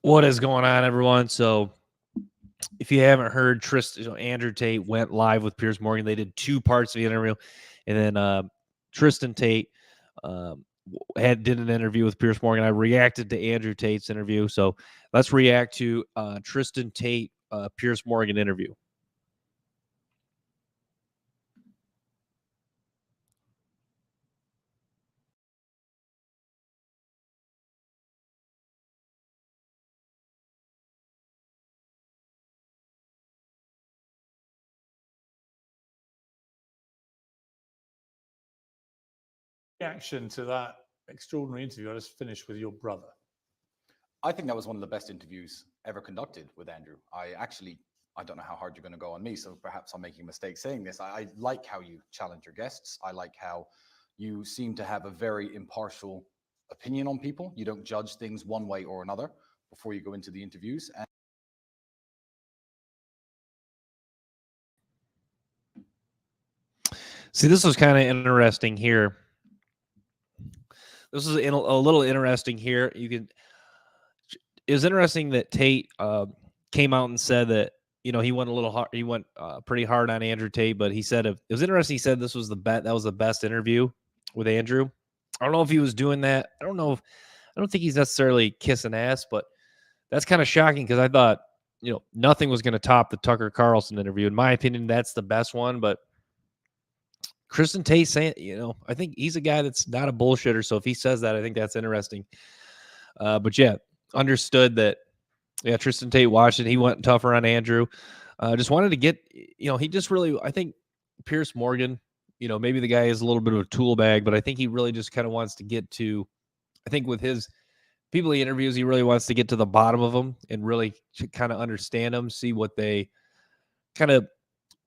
What is going on, everyone? So, if you haven't heard, Tristan, Andrew Tate went live with Piers Morgan. They did two parts of the interview, and then Tristan Tate did an interview with Piers Morgan. I reacted to Andrew Tate's interview, so let's react to Tristan Tate Piers Morgan interview. Reaction to that extraordinary interview I just finished with your brother. I think that was one of the best interviews ever conducted with Andrew. I don't know how hard you're going to go on me, so perhaps I'm making a mistake saying this. I like how you challenge your guests. I like how you seem to have a very impartial opinion on people. You don't judge things one way or another before you go into the interviews. And see, this was kind of interesting here. This is a little interesting here. It was interesting that Tate came out and said that he went a little hard. He went pretty hard on Andrew Tate, but he said it was interesting. He said this was that was the best interview with Andrew. I don't know if he was doing that. I don't think he's necessarily kissing ass, but that's kind of shocking because I thought nothing was going to top the Tucker Carlson interview. In my opinion, that's the best one, but Tristan Tate saying, I think he's a guy that's not a bullshitter. So if he says that, I think that's interesting. But yeah, understood that. Yeah, Tristan Tate watched it. He went tougher on Andrew. Just wanted to get, he just really, I think Piers Morgan, maybe the guy is a little bit of a tool bag, but I think he really just kind of wants to get to, I think with his people he interviews, he really wants to get to the bottom of them and really kind of understand them, see what they kind of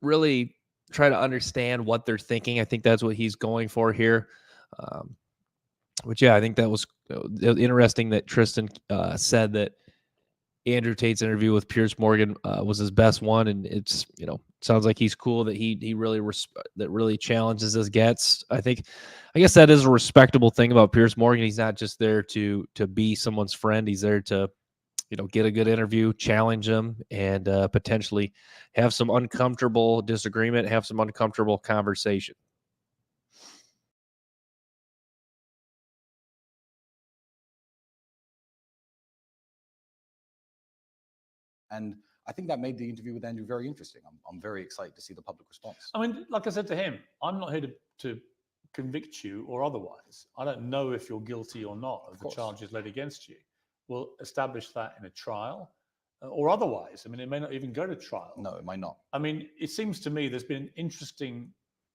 really try to understand what they're thinking. I think that's what he's going for here. Which, yeah, I think that was interesting that Tristan said that Andrew Tate's interview with Piers Morgan was his best one, and it's sounds like he's cool that he really that really challenges his guests. I guess that is a respectable thing about Piers Morgan. He's not just there to be someone's friend. He's there to get a good interview, challenge them, and potentially have some uncomfortable disagreement, have some uncomfortable conversation. And I think that made the interview with Andrew very interesting. I'm very excited to see the public response. I mean, like I said to him, I'm not here to convict you or otherwise. I don't know if you're guilty or not of the charges laid against you. We'll establish that in a trial or otherwise. I mean, it may not even go to trial. No, it might not. I mean, it seems to me there's been an interesting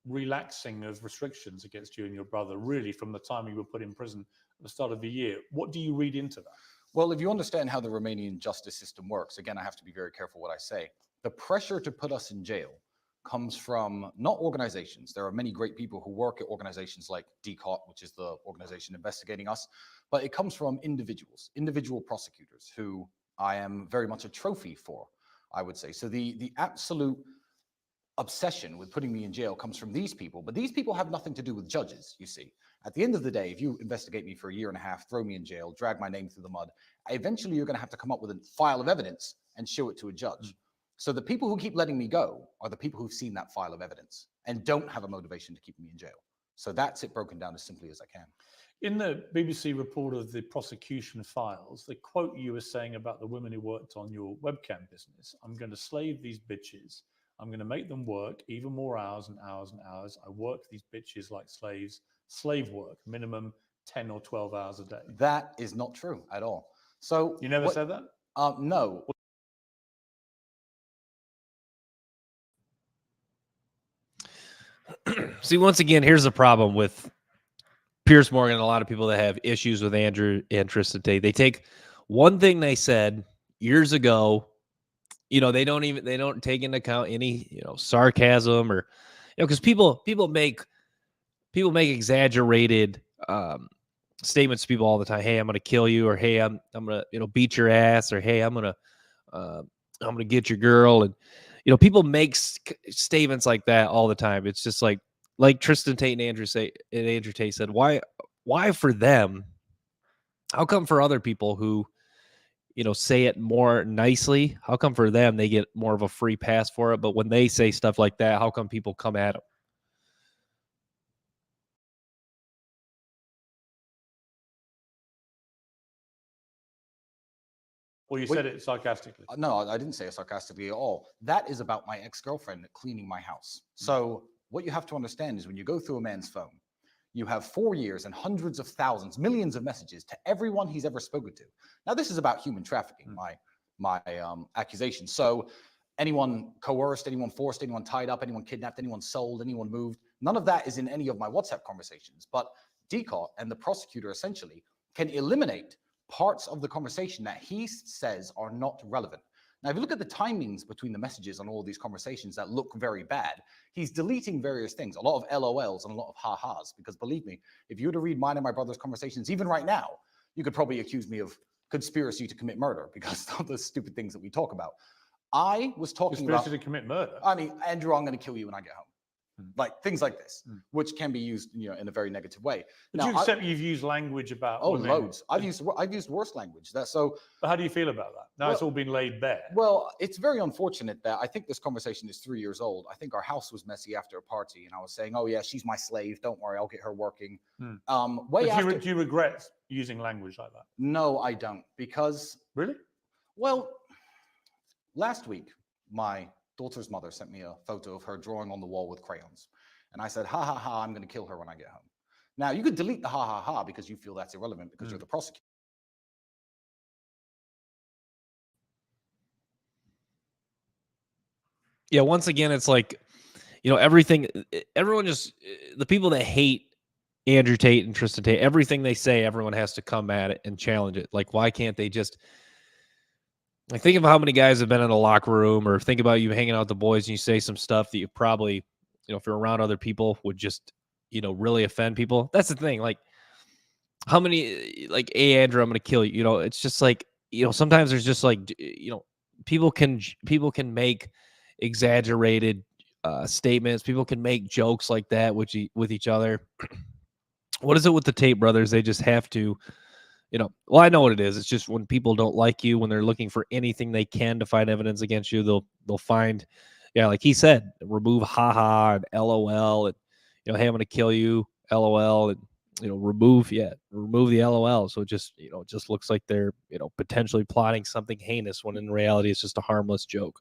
relaxing of restrictions against you and your brother, really, from the time you were put in prison at the start of the year. What do you read into that? Well, if you understand how the Romanian justice system works, again, I have to be very careful what I say. The pressure to put us in jail comes from not organizations. There are many great people who work at organizations like DCOT, which is the organization investigating us, but it comes from individual prosecutors who I am very much a trophy for, I would say. So the absolute obsession with putting me in jail comes from these people, but these people have nothing to do with judges, you see. At the end of the day, if you investigate me for a year and a half, throw me in jail, drag my name through the mud, eventually you're going to have to come up with a file of evidence and show it to a judge. So the people who keep letting me go are the people who've seen that file of evidence and don't have a motivation to keep me in jail. So that's it broken down as simply as I can. In the BBC report of the prosecution files, they quote you as saying about the women who worked on your webcam business, I'm going to slave these bitches. I'm going to make them work even more hours and hours and hours. I work these bitches like slaves, slave work, minimum 10 or 12 hours a day. That is not true at all. So you never said that? No. See, once again, here's the problem with Piers Morgan and a lot of people that have issues with Andrew and Tristan Tate. They take one thing they said years ago, they don't take into account any, sarcasm or, because people make exaggerated statements to people all the time. Hey, I'm going to kill you, or hey, I'm going to beat your ass, or hey, I'm going to get your girl. And, people make statements like that all the time. It's just like Tristan Tate and Andrew Tate said, why for them? How come for other people who, say it more nicely? How come for them they get more of a free pass for it, but when they say stuff like that, how come people come at them? Well, you said it sarcastically. No, I didn't say it sarcastically at all. That is about my ex-girlfriend cleaning my house. So what you have to understand is when you go through a man's phone, you have 4 years and hundreds of thousands, millions of messages to everyone he's ever spoken to. Now, this is about human trafficking, my accusation. So anyone coerced, anyone forced, anyone tied up, anyone kidnapped, anyone sold, anyone moved, none of that is in any of my WhatsApp conversations. But DCOT and the prosecutor essentially can eliminate parts of the conversation that he says are not relevant. Now, if you look at the timings between the messages on all these conversations that look very bad, he's deleting various things, a lot of LOLs and a lot of ha-has, because believe me, if you were to read mine and my brother's conversations, even right now, you could probably accuse me of conspiracy to commit murder because of the stupid things that we talk about. I was talking about Conspiracy to commit murder. I mean, Andrew, I'm going to kill you when I get home. Like things like this, which can be used, in a very negative way. But you accept you've used language about women. Loads. I've used worse language. But how do you feel about that? Now it's all been laid bare. Well, it's very unfortunate that I think this conversation is 3 years old. I think our house was messy after a party, and I was saying, "Oh yeah, she's my slave. Don't worry, I'll get her working." Do you regret using language like that? No, I don't, because really, well, last week my daughter's mother sent me a photo of her drawing on the wall with crayons. And I said, ha, ha, ha, I'm going to kill her when I get home. Now, you could delete the ha, ha, ha because you feel that's irrelevant because you're the prosecutor. Yeah, once again, it's like, everything, everyone just, the people that hate Andrew Tate and Tristan Tate, everything they say, everyone has to come at it and challenge it. Like, why can't they just... Like, think of how many guys have been in a locker room, or think about you hanging out with the boys and you say some stuff that you probably, if you're around other people, would just, really offend people. That's the thing. Like, how many, like, hey, Andrew, I'm going to kill you. It's just like, sometimes there's just like, people can make exaggerated statements. People can make jokes like that with each other. What is it with the Tate brothers? They just have to... well, I know what it is. It's just when people don't like you, when they're looking for anything they can to find evidence against you, they'll find, like he said, remove haha and LOL and, hey, I'm going to kill you, LOL, and, remove the LOL. So it just, it just looks like they're, potentially plotting something heinous when in reality it's just a harmless joke.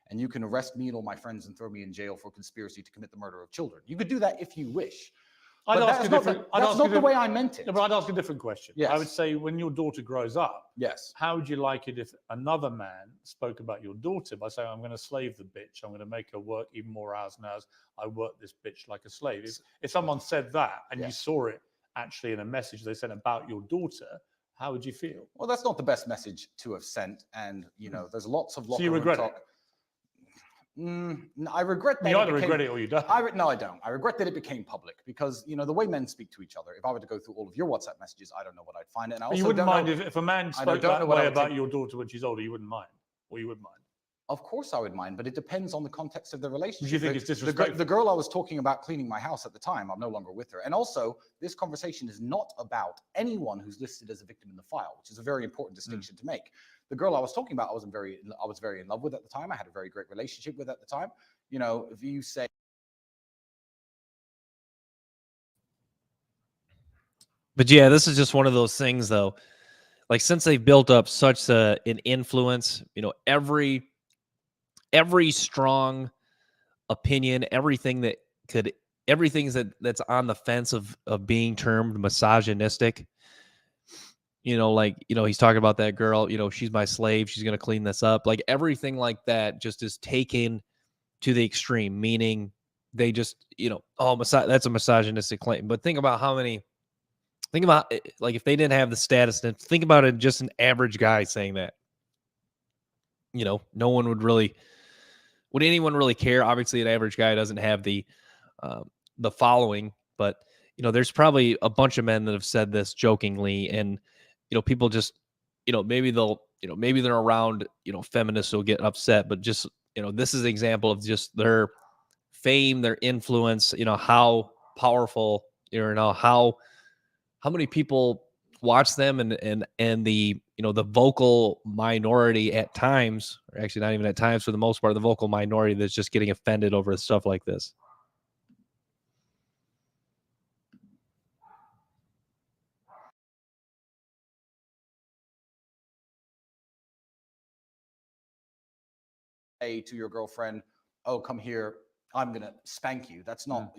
And you can arrest me and all my friends and throw me in jail for conspiracy to commit the murder of children. You could do that if you wish. That's not the way I meant it. No, but I'd ask a different question. Yes. I would say, when your daughter grows up, yes, how would you like it if another man spoke about your daughter by saying, I'm going to slave the bitch, I'm going to make her work even more hours and hours, I work this bitch like a slave? If someone said that and you saw it actually in a message they sent about your daughter, how would you feel? Well, that's not the best message to have sent. And, there's lots of... So you regret it? I regret that. You either regret it or you don't. No, I don't. I regret that it became public because, the way men speak to each other, if I were to go through all of your WhatsApp messages, I don't know what I'd find. And I also you wouldn't mind if a man spoke that way about your daughter when she's older, you wouldn't mind? Or you would mind? Of course I would mind, but it depends on the context of the relationship. Do you think it's disrespectful? The girl I was talking about cleaning my house at the time, I'm no longer with her. And also, this conversation is not about anyone who's listed as a victim in the file, which is a very important distinction to make. The girl I was talking about, I was very in love with at the time. I had a very great relationship with at the time. If you say... But yeah, this is just one of those things, though. Like, since they've built up such an influence, every strong opinion, everything that's on the fence of being termed misogynistic. He's talking about that girl, she's my slave, she's going to clean this up. Like, everything like that just is taken to the extreme, meaning they just, that's a misogynistic claim. But think about like, if they didn't have the status, then think about it, just an average guy saying that. No one would anyone really care? Obviously, an average guy doesn't have the following, but there's probably a bunch of men that have said this jokingly, and people just, maybe they're around, feminists will get upset, but just, this is an example of just their fame, their influence, how powerful, how many people watch them, and the the vocal minority at times, or actually not even at times, for the most part, the vocal minority that's just getting offended over stuff like this. Say to your girlfriend, "Oh, come here, I'm gonna spank you." That's not,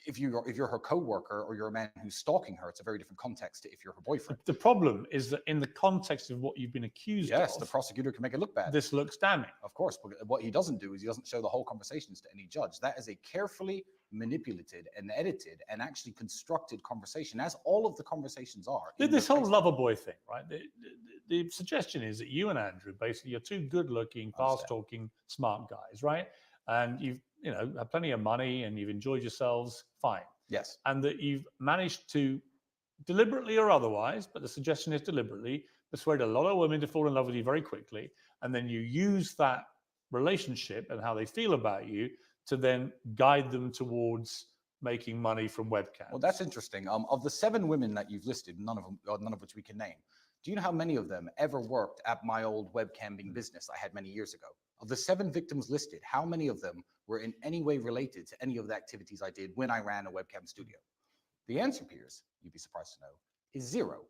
if you're her coworker or you're a man who's stalking her, it's a very different context to if you're her boyfriend. The problem is that in the context of what you've been accused Yes, of, the prosecutor can make it look bad. this looks damning. Of course, but what he doesn't do is he doesn't show the whole conversations to any judge. That is a carefully manipulated and edited and actually constructed conversation, as all of the conversations are. This whole lover boy thing, right? The suggestion is that you and Andrew, basically, you're two good-looking, fast-talking, smart guys, right? And you've have plenty of money and you've enjoyed yourselves, fine. Yes. And that you've managed to, deliberately or otherwise, but the suggestion is deliberately, persuade a lot of women to fall in love with you very quickly, and then you use that relationship and how they feel about you to then guide them towards making money from webcams. Well, that's interesting. Of the 7 women that you've listed, none of which we can name, do you know how many of them ever worked at my old webcamming business I had many years ago? Of the 7 victims listed, how many of them were in any way related to any of the activities I did when I ran a webcam studio? The answer, Piers, you'd be surprised to know, is 0.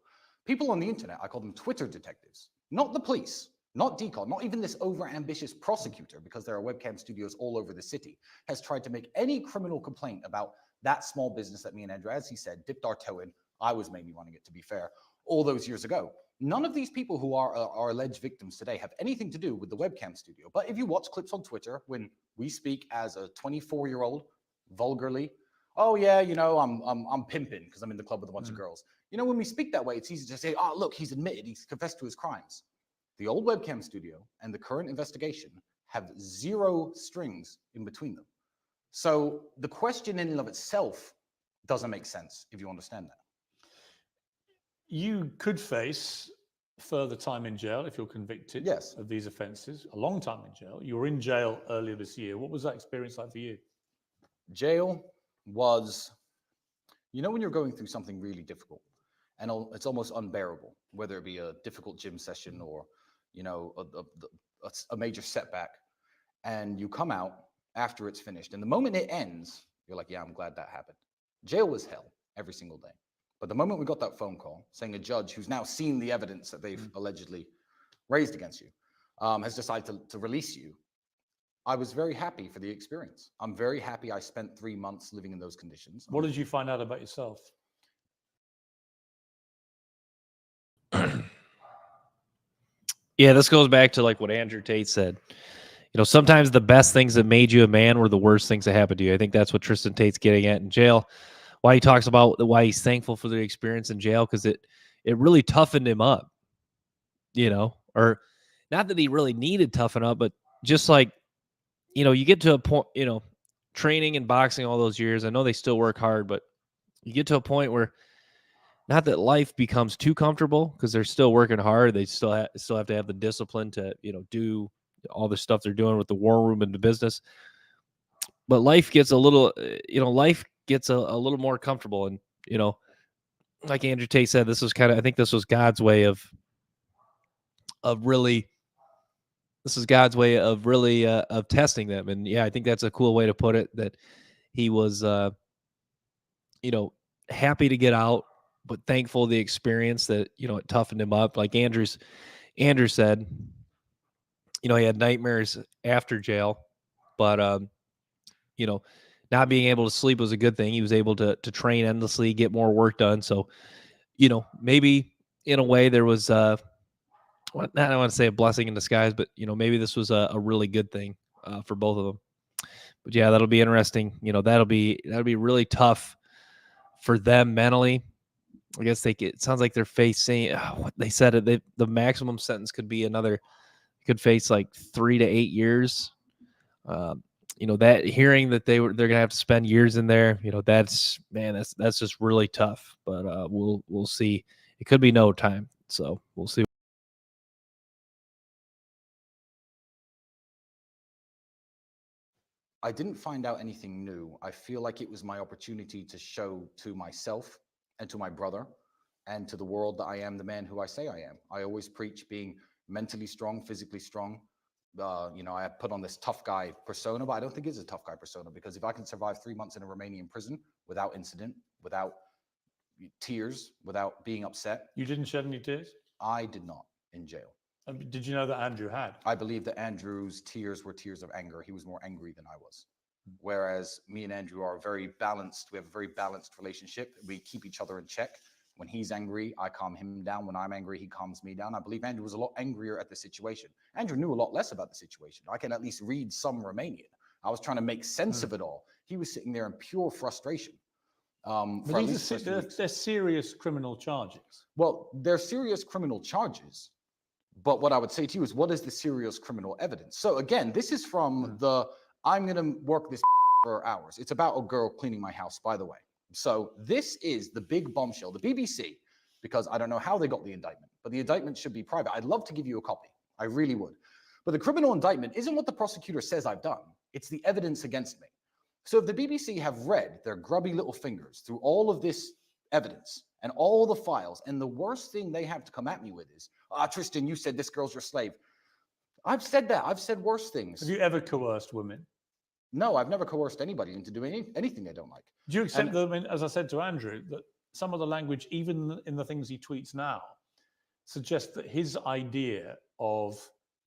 People on the internet, I call them Twitter detectives, not the police, not DCON, not even this over-ambitious prosecutor, because there are webcam studios all over the city, has tried to make any criminal complaint about that small business that me and Andrew, as he said, dipped our toe in. I was mainly running it, to be fair, all those years ago. None of these people who are alleged victims today have anything to do with the webcam studio. But if you watch clips on Twitter, when we speak as a 24-year-old vulgarly, "Oh yeah, I'm pimping because I'm in the club with a bunch of girls." When we speak that way, it's easy to say, "Oh, look, he's admitted, he's confessed to his crimes." The old webcam studio and the current investigation have 0 strings in between them. So the question in and of itself doesn't make sense, if you understand that. You could face further time in jail if you're convicted Yes. of these offenses, a long time in jail. You were in jail earlier this year. What was that experience like for you? Jail was, when you're going through something really difficult and it's almost unbearable, whether it be a difficult gym session or, a major setback, and you come out after it's finished. And the moment it ends, you're like, yeah, I'm glad that happened. Jail was hell every single day. But the moment we got that phone call saying a judge who's now seen the evidence that they've allegedly raised against you has decided to release you, I was very happy for the experience. I'm very happy I spent 3 months living in those conditions. What did you find out about yourself? Yeah, this goes back to like what Andrew Tate said. Sometimes the best things that made you a man were the worst things that happened to you. I think that's what Tristan Tate's getting at in jail. Why he talks about why he's thankful for the experience in jail, because it really toughened him up, or not that he really needed toughen up, but just like, you get to a point, training and boxing all those years. I know they still work hard, but you get to a point where not that life becomes too comfortable, because they're still working hard. They still have to have the discipline to, do all the stuff they're doing with the war room and the business. But life gets a little, a little more comfortable. And, like Andrew Tate said, I think this was God's way of really of testing them. And yeah, I think that's a cool way to put it, that he was, happy to get out, but thankful the experience that, it toughened him up. Like Andrew said, he had nightmares after jail, but, not being able to sleep was a good thing. He was able to train endlessly, get more work done. So, maybe in a way there was, I don't want to say a blessing in disguise, but, maybe this was a really good thing for both of them. But yeah, that'll be interesting. That'll be really tough for them mentally. I guess it sounds like they're facing, what they said, the maximum sentence could be could face like 3 to 8 years. That hearing that they're going to have to spend years in there, that's just really tough, but we'll see. It could be no time. So we'll see. I didn't find out anything new. I feel like it was my opportunity to show to myself and to my brother and to the world that I am the man who I say I am. I always preach being mentally strong, physically strong. I put on this tough guy persona, but I don't think it's a tough guy persona, because if I can survive 3 months in a Romanian prison without incident, without tears, without being upset. You didn't shed any tears? I did not in jail. Did you know that Andrew had? I believe that Andrew's tears were tears of anger. He was more angry than I was. Whereas me and Andrew are very balanced. We have a very balanced relationship. We keep each other in check. When he's angry, I calm him down. When I'm angry, he calms me down. I believe Andrew was a lot angrier at the situation. Andrew knew a lot less about the situation. I can at least read some Romanian. I was trying to make sense of it all. He was sitting there in pure frustration. But they're serious criminal charges. Well, they're serious criminal charges. But what I would say to you is, what is the serious criminal evidence? So again, this is from I'm going to work this for hours. It's about a girl cleaning my house, by the way. So this is the big bombshell, the BBC, because I don't know how they got the indictment, but the indictment should be private. I'd love to give you a copy. I really would. But the criminal indictment isn't what the prosecutor says I've done. It's the evidence against me. So if the BBC have read their grubby little fingers through all of this evidence and all the files, and the worst thing they have to come at me with is, Tristan, you said this girl's your slave. I've said that. I've said worse things. Have you ever coerced women? No, I've never coerced anybody into doing anything they don't like. Do you accept that, as I said to Andrew, that some of the language, even in the things he tweets now, suggests that his idea of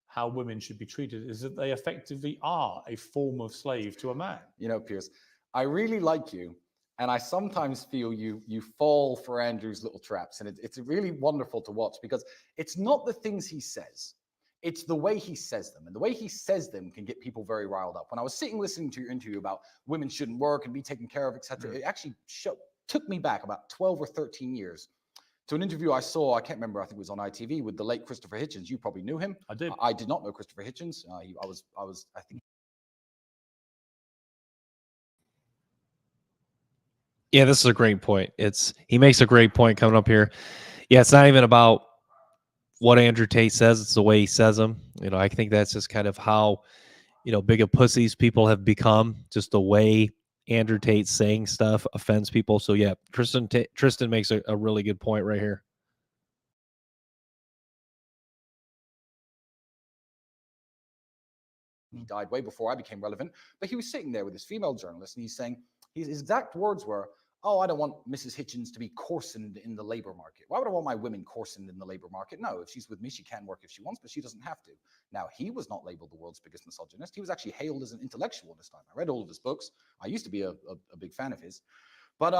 how women should be treated is that they effectively are a form of slave to a man? You know, Piers, I really like you. And I sometimes feel you fall for Andrew's little traps. And it's really wonderful to watch, because it's not the things he says. It's the way he says them. And the way he says them can get people very riled up. When I was sitting listening to your interview about women shouldn't work and be taken care of, etc., it actually took me back about 12 or 13 years to an interview I saw. I can't remember. I think it was on ITV with the late Christopher Hitchens. You probably knew him. I did. I did not know Christopher Hitchens. I think. Yeah, this is a great point. He makes a great point coming up here. Yeah, it's not even about what Andrew Tate says, it's the way he says them. I think that's just kind of how, big of pussies people have become. Just the way Andrew Tate's saying stuff offends people. So yeah, Tristan makes a really good point right here. He died way before I became relevant, but he was sitting there with this female journalist, and he's saying, his exact words were, "Oh, I don't want Mrs. Hitchens to be coarsened in the labor market. Why would I want my women coarsened in the labor market? No, if she's with me, she can work if she wants, but she doesn't have to." Now, he was not labeled the world's biggest misogynist. He was actually hailed as an intellectual this time. I read all of his books. I used to be a big fan of his. But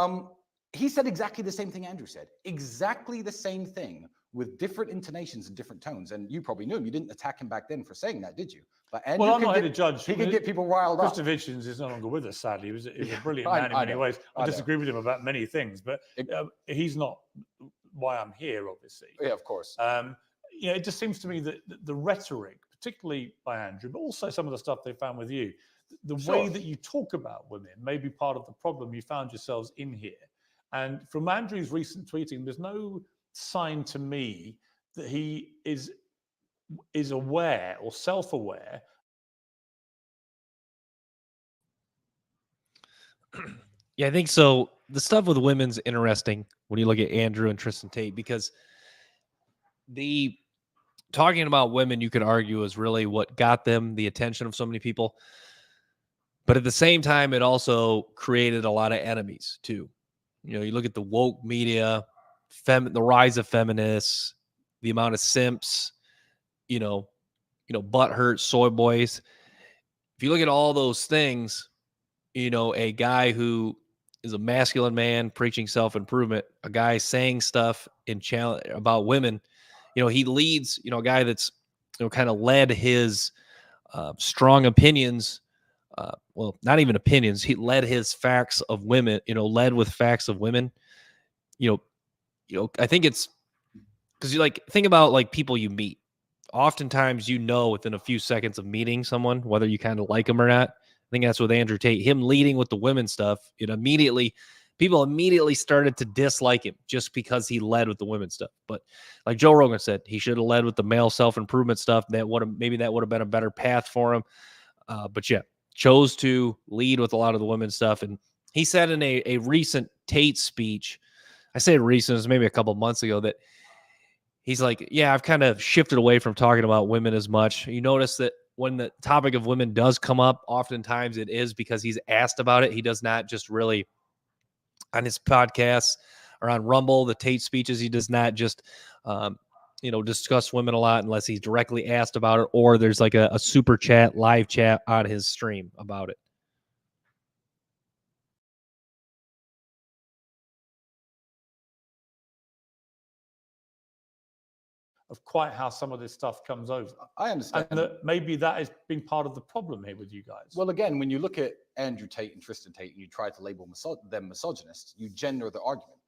he said exactly the same thing Andrew said. Exactly the same thing, with different intonations and different tones. And you probably knew him. You didn't attack him back then for saying that, did you? But Andrew, well, I'm not here to judge. He can get people riled up. Christopher Hitchens is no longer with us, sadly. He was a brilliant man in many ways. I disagree with him about many things, but he's not why I'm here, obviously. Yeah, of course. It just seems to me that the rhetoric, particularly by Andrew, but also some of the stuff they found with you, the way that you talk about women may be part of the problem you found yourselves in here. And from Andrew's recent tweeting, there's no sign to me that he is aware or self-aware. Yeah, I think so. The stuff with women's interesting when you look at Andrew and Tristan Tate, because the talking about women, you could argue, is really what got them the attention of so many people. But at the same time, it also created a lot of enemies too. You look at the woke media, the rise of feminists, the amount of simps, butthurt soy boys. If you look at all those things, a guy who is a masculine man preaching self-improvement, a guy saying stuff in challenge about women, he leads, a guy that's, kind of led his strong opinions. Well, not even opinions. He led his facts of women, led with facts of women. I think it's because you think about people you meet. Oftentimes, within a few seconds of meeting someone, whether you kind of like them or not. I think that's with Andrew Tate. Him leading with the women stuff, people immediately started to dislike him just because he led with the women stuff. But like Joe Rogan said, he should have led with the male self-improvement stuff. Maybe that would have been a better path for him. But yeah, chose to lead with a lot of the women's stuff. And he said in a recent Tate speech, I say recent, it was maybe a couple months ago, that he's like, yeah, I've kind of shifted away from talking about women as much. You notice that when the topic of women does come up, oftentimes it is because he's asked about it. He does not just really on his podcasts or on Rumble, the Tate speeches, he does not just, discuss women a lot unless he's directly asked about it, or there's like a super chat, live chat on his stream about it. Of quite how some of this stuff comes over. I understand. And that maybe that has been part of the problem here with you guys. Well, again, when you look at Andrew Tate and Tristan Tate and you try to label them misogynists, you gender the argument.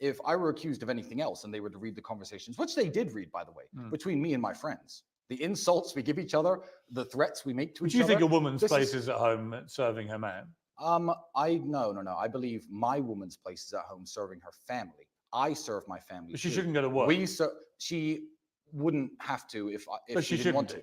If I were accused of anything else and they were to read the conversations, which they did read, by the way, between me and my friends, the insults we give each other, the threats we make to each other. Do you think a woman's place is at home serving her man? No. I believe my woman's place is at home serving her family. I serve my family. But she shouldn't go to work. She wouldn't have to if she didn't want to.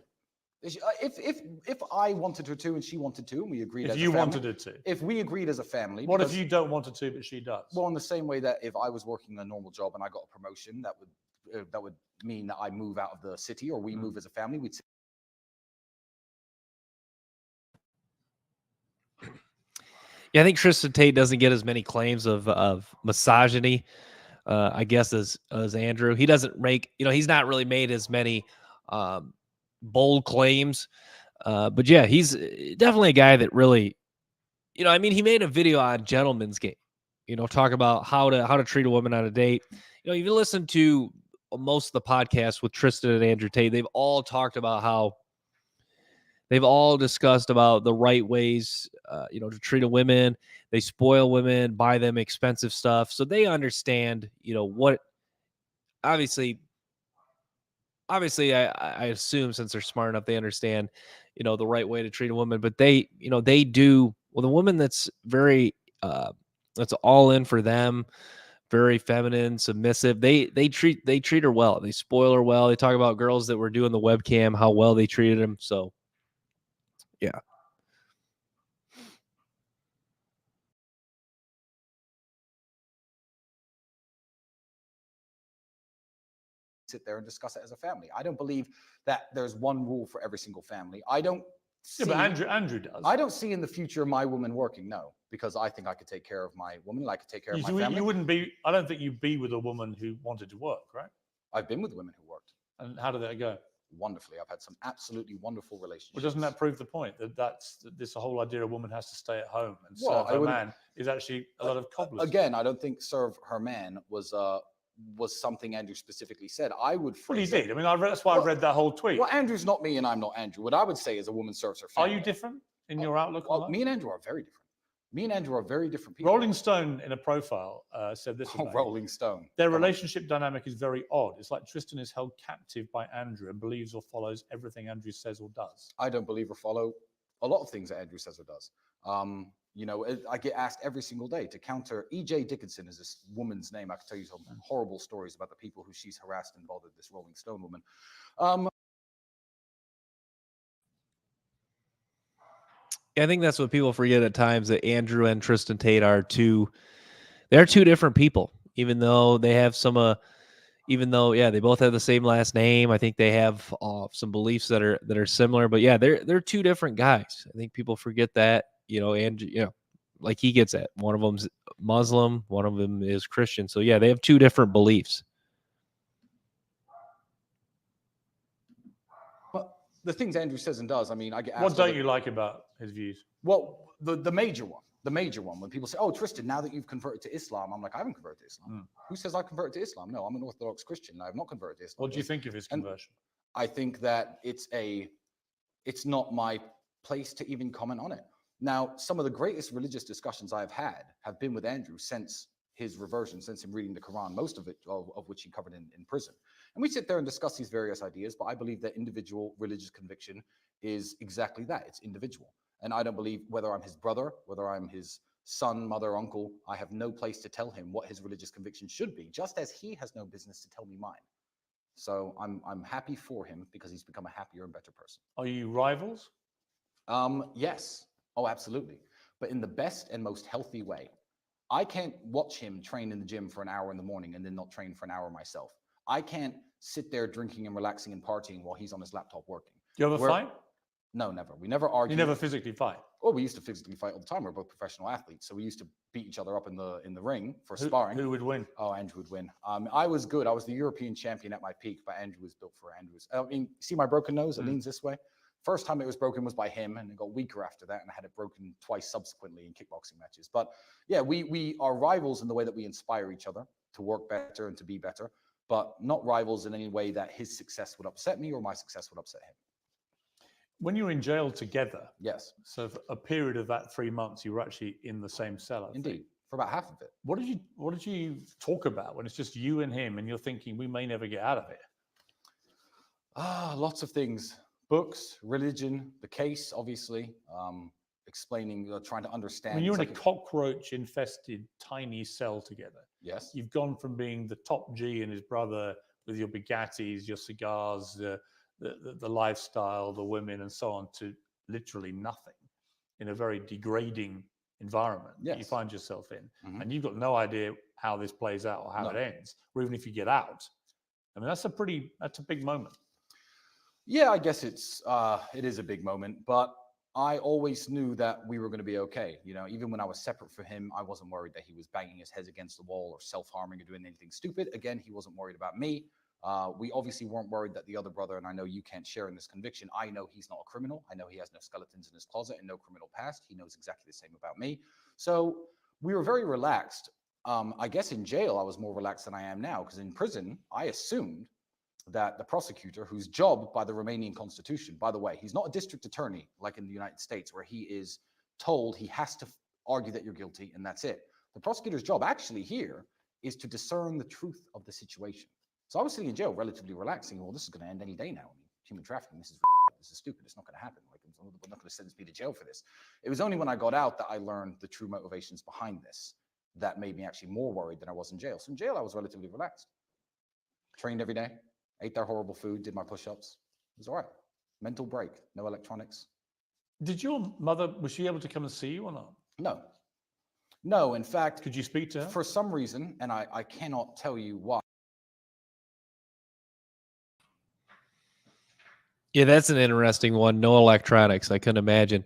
If I wanted her to and she wanted to, and we agreed. If you wanted her to. If we agreed as a family. What if you don't want her to, but she does? Well, in the same way that if I was working a normal job and I got a promotion, that would mean that I move out of the city, or we move as a family. We'd. Yeah, I think Tristan Tate doesn't get as many claims of misogyny, I guess, as Andrew. He doesn't make, he's not really made as many bold claims. But yeah, he's definitely a guy that really, he made a video on Gentleman's Game, talk about how to treat a woman on a date. If you listen to most of the podcasts with Tristan and Andrew Tate, they've all talked about how they've all discussed about the right ways, to treat a woman. They spoil women, buy them expensive stuff. So they understand, what obviously, I assume, since they're smart enough, they understand, the right way to treat a woman. But they do. Well, the woman that's very, that's all in for them, very feminine, submissive. They treat her well. They spoil her well. They talk about girls that were doing the webcam, how well they treated them. So, yeah. Sit there and discuss it as a family. I don't believe that there's one rule for every single family. I don't see. Yeah, but Andrew does. I don't see in the future my woman working. No, because I think I could take care of my woman. I could take care of my family. You wouldn't be. I don't think you'd be with a woman who wanted to work, right? I've been with women who worked. And how did that go? Wonderfully. I've had some absolutely wonderful relationships. Well, doesn't that prove the point that this whole idea a woman has to stay at home and serve her man is actually a lot of cobblers? Again, I don't think serve her man was something Andrew specifically said. I would. Well, he did. I mean, that's why I read that whole tweet. Well, Andrew's not me and I'm not Andrew. What I would say is a woman serves her family. Are you different in your outlook on that? Me and Andrew are very different. Me and Andrew are very different people. Rolling Stone, in a profile, said this. Rolling Stone. Their relationship dynamic is very odd. It's like Tristan is held captive by Andrew and believes or follows everything Andrew says or does. I don't believe or follow a lot of things that Andrew says or does. I get asked every single day to counter. E.J. Dickinson is this woman's name. I can tell you some horrible stories about the people who she's harassed and bothered, this Rolling Stone woman. I think that's what people forget at times, that Andrew and Tristan Tate are two different people, even though they have they both have the same last name. I think they have some beliefs that are similar, but yeah, they're two different guys. I think people forget that, and like he gets at, one of them's Muslim, one of them is Christian. So yeah, they have two different beliefs. The things Andrew says and does, I mean, I get asked. What don't you like about his views? Well, the major one, when people say, "Oh, Tristan, now that you've converted to Islam," I'm like, "I haven't converted to Islam. Who says I converted to Islam? No, I'm an Orthodox Christian. I have not converted to Islam." What do you think of his conversion? I think that it's not my place to even comment on it. Now, some of the greatest religious discussions I've had have been with Andrew since his reversion, since him reading the Quran, most of it of which he covered in prison. And we sit there and discuss these various ideas, but I believe that individual religious conviction is exactly that. It's individual. And I don't believe, whether I'm his brother, whether I'm his son, mother, uncle, I have no place to tell him what his religious conviction should be, just as he has no business to tell me mine. So I'm happy for him because he's become a happier and better person. Are you rivals? Yes. Oh, absolutely. But in the best and most healthy way. I can't watch him train in the gym for an hour in the morning and then not train for an hour myself. I can't sit there drinking and relaxing and partying while he's on his laptop working. Do you ever fight? No, never. We never argued. You never physically fight? Oh, we used to physically fight all the time. We're both professional athletes, so we used to beat each other up in the ring for sparring. Who would win? Oh, Andrew would win. I was good. I was the European champion at my peak, but Andrew was built for Andrews. I mean, see my broken nose? It leans this way. First time it was broken was by him, and it got weaker after that, and I had it broken twice subsequently in kickboxing matches. But yeah, we are rivals in the way that we inspire each other to work better and to be better, but not rivals in any way that his success would upset me or my success would upset him. When you were in jail together, Yes, so for a period of that 3 months, you were actually in the same cell. I think. indeed, for about half of it. What did you talk about when it's just you and him, and you're thinking we may never get out of it? Lots of things. Books, religion, the case, obviously, explaining, trying to understand. When you're in a cockroach-infested tiny cell together, Yes. you've gone from being the top G and his brother with your Bugattis, your cigars, the lifestyle, the women, and so on, to literally nothing in a very degrading environment that you Yes. find yourself in. Mhm. And you've got no idea how this plays out or how it ends, or even if you get out. I mean, that's a big moment. Yeah, I guess it is a big moment, but I always knew that we were going to be okay. You know, even when I was separate from him, I wasn't worried that he was banging his head against the wall or self-harming or doing anything stupid. Again, he wasn't worried about me. We obviously weren't worried that the other brother, and I know you can't share in this conviction, I know he's not a criminal. I know he has no skeletons in his closet and no criminal past. He knows exactly the same about me. So we were very relaxed. I guess in jail, I was more relaxed than I am now, because in prison, I assumed that the prosecutor, whose job by the Romanian constitution, by the way, he's not a district attorney like in the United States, where he is told he has to argue that you're guilty and that's it. The prosecutor's job actually here is to discern the truth of the situation. So I was sitting in jail relatively relaxing. Well, this is going to end any day now. I mean, human trafficking, this is stupid. It's not going to happen. Like, we're not going to sentence me to jail for this. It was only when I got out that I learned the true motivations behind this that made me actually more worried than I was in jail. So in jail, I was relatively relaxed. Trained every day. Ate their horrible food, did my push-ups. It was all right. Mental break, no electronics. Did your mother, was she able to come and see you or not? No. No, in fact, Could you speak to her? for some reason, and I cannot tell you why. Yeah, that's an interesting one. No electronics. I couldn't imagine.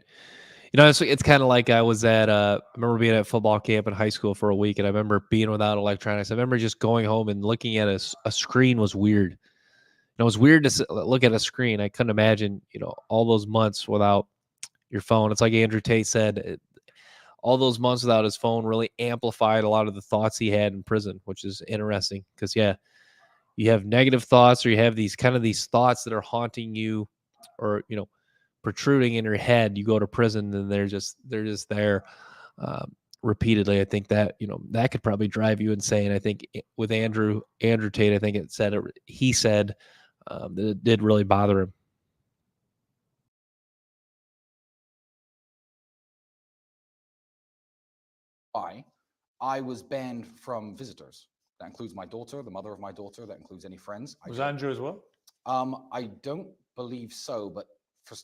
You know, it's kind of like I was at, I remember being at football camp in high school for a week, and I remember being without electronics. I remember just going home and looking at a screen was weird. And it was weird to look at a screen. I couldn't imagine, all those months without your phone. It's like Andrew Tate said, all those months without his phone really amplified a lot of the thoughts he had in prison, which is interesting because, yeah, you have negative thoughts or you have these thoughts that are haunting you or, protruding in your head. You go to prison and they're just there repeatedly. I think that, that could probably drive you insane. I think with Andrew Tate, I think he said that it did really bother him. I was banned from visitors. That includes my daughter, the mother of my daughter. That includes any friends. Was Andrew as well? I don't believe so, but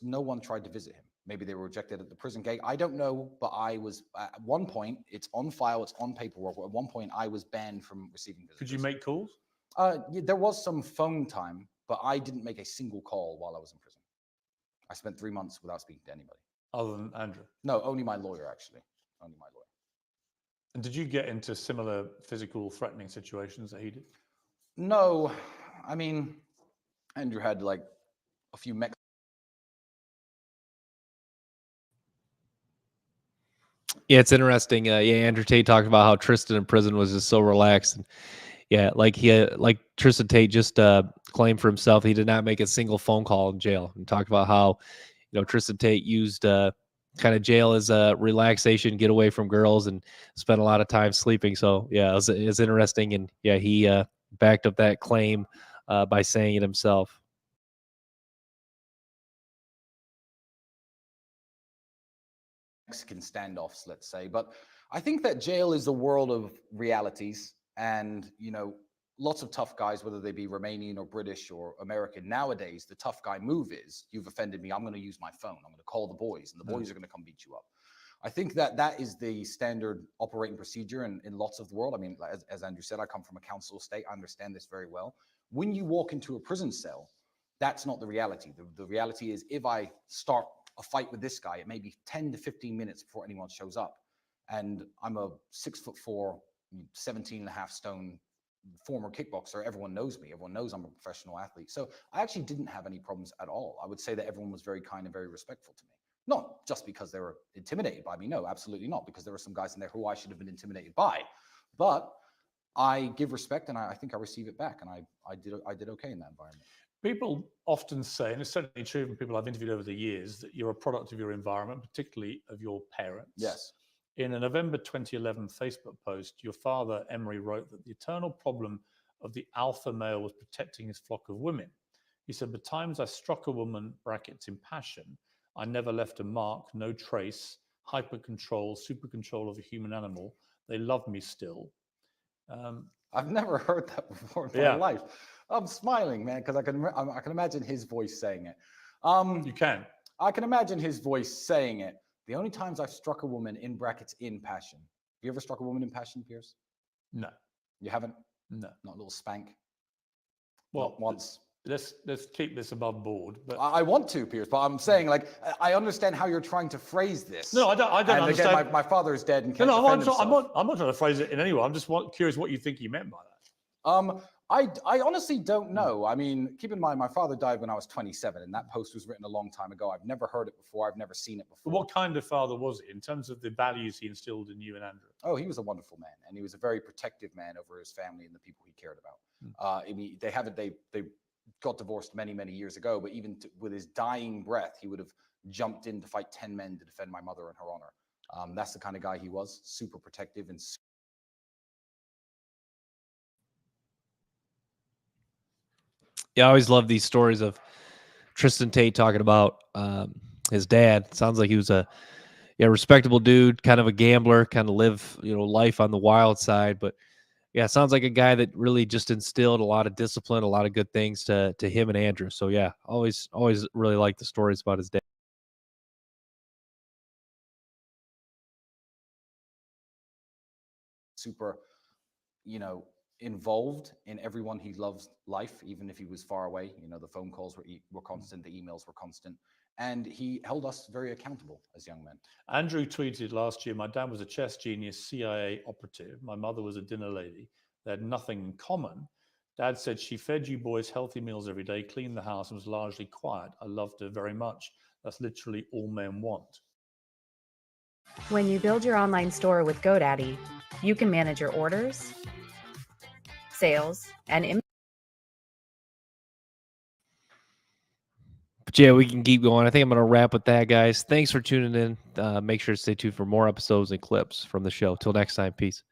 no one tried to visit him. Maybe they were rejected at the prison gate. I don't know, but I was at one point. It's on file. It's on paperwork. At one point, I was banned from receiving visitors. Could you make calls? Yeah, there was some phone time, but I didn't make a single call while I was in prison. I spent 3 months without speaking to anybody. Other than Andrew? No, only my lawyer, actually. Only my lawyer. And did you get into similar physical threatening situations that he did? No, I mean, Andrew had like a few mech. Yeah, it's interesting. Andrew Tate talked about how Tristan in prison was just so relaxed. And yeah, like Tristan Tate just claimed for himself he did not make a single phone call in jail, and talked about how Tristan Tate used kind of jail as a relaxation, get away from girls, and spent a lot of time sleeping. So yeah, it's interesting, and yeah, he backed up that claim by saying it himself. Mexican standoffs, let's say. But I think that jail is a world of realities. And, lots of tough guys, whether they be Romanian or British or American, nowadays, the tough guy move is, you've offended me, I'm going to use my phone. I'm going to call the boys, and the boys are going to come beat you up. I think that is the standard operating procedure in lots of the world. I mean, as Andrew said, I come from a council estate. I understand this very well. When you walk into a prison cell, that's not the reality. The reality is, if I start a fight with this guy, it may be 10 to 15 minutes before anyone shows up. And I'm a 6'4", 17.5 stone former kickboxer. Everyone knows me. Everyone knows I'm a professional athlete. So I actually didn't have any problems at all. I would say that everyone was very kind and very respectful to me. Not just because they were intimidated by me. No, absolutely not. Because there were some guys in there who I should have been intimidated by. But I give respect, and I think I receive it back. And I did okay in that environment. People often say, and it's certainly true from people I've interviewed over the years, that you're a product of your environment, particularly of your parents. Yes. In a November 2011 Facebook post, your father, Emery, wrote that the eternal problem of the alpha male was protecting his flock of women. He said, "The times I struck a woman, brackets, in passion, I never left a mark, no trace, hyper control, super control of a human animal. They love me still." I've never heard that before in my life. I'm smiling, man, because I can imagine his voice saying it. You can. I can imagine his voice saying it. The only times I've struck a woman, in brackets, in passion. Have you ever struck a woman in passion, Piers? No. You haven't? No. Not a little spank? Well, not once. Let's keep this above board. But I want to, Piers, but I'm saying, like, I understand how you're trying to phrase this. No, I don't and understand. Again, my father's dead and can't No, defend himself. I'm not trying to phrase it in any way. I'm just curious what you think he meant by that. I honestly don't know. I mean, keep in mind, my father died when I was 27, and that post was written a long time ago. I've never heard it before. I've never seen it before. But what kind of father was he in terms of the values he instilled in you and Andrew? Oh, he was a wonderful man, and he was a very protective man over his family and the people he cared about. I mean, they got divorced many, many years ago, but even with his dying breath, he would have jumped in to fight 10 men to defend my mother and her honor. That's the kind of guy he was, super protective and Yeah, I always love these stories of Tristan Tate talking about his dad. Sounds like he was a respectable dude, kind of a gambler, kind of live life on the wild side. But yeah, sounds like a guy that really just instilled a lot of discipline, a lot of good things to him and Andrew. So yeah, always really like the stories about his dad. super, involved in everyone he loves life, even if he was far away. The phone calls were constant, the emails were constant, and he held us very accountable as young men. Andrew tweeted last year, "My dad was a chess genius, CIA operative. My mother was a dinner lady. They had nothing in common. Dad said she fed you boys healthy meals every day, cleaned the house, and was largely quiet. I loved her very much. That's literally all men want." When you build your online store with GoDaddy, you can manage your orders, sales, and But yeah, we can keep going. I think I'm going to wrap with that, guys. Thanks for tuning in. Make sure to stay tuned for more episodes and clips from the show. Till next time, peace.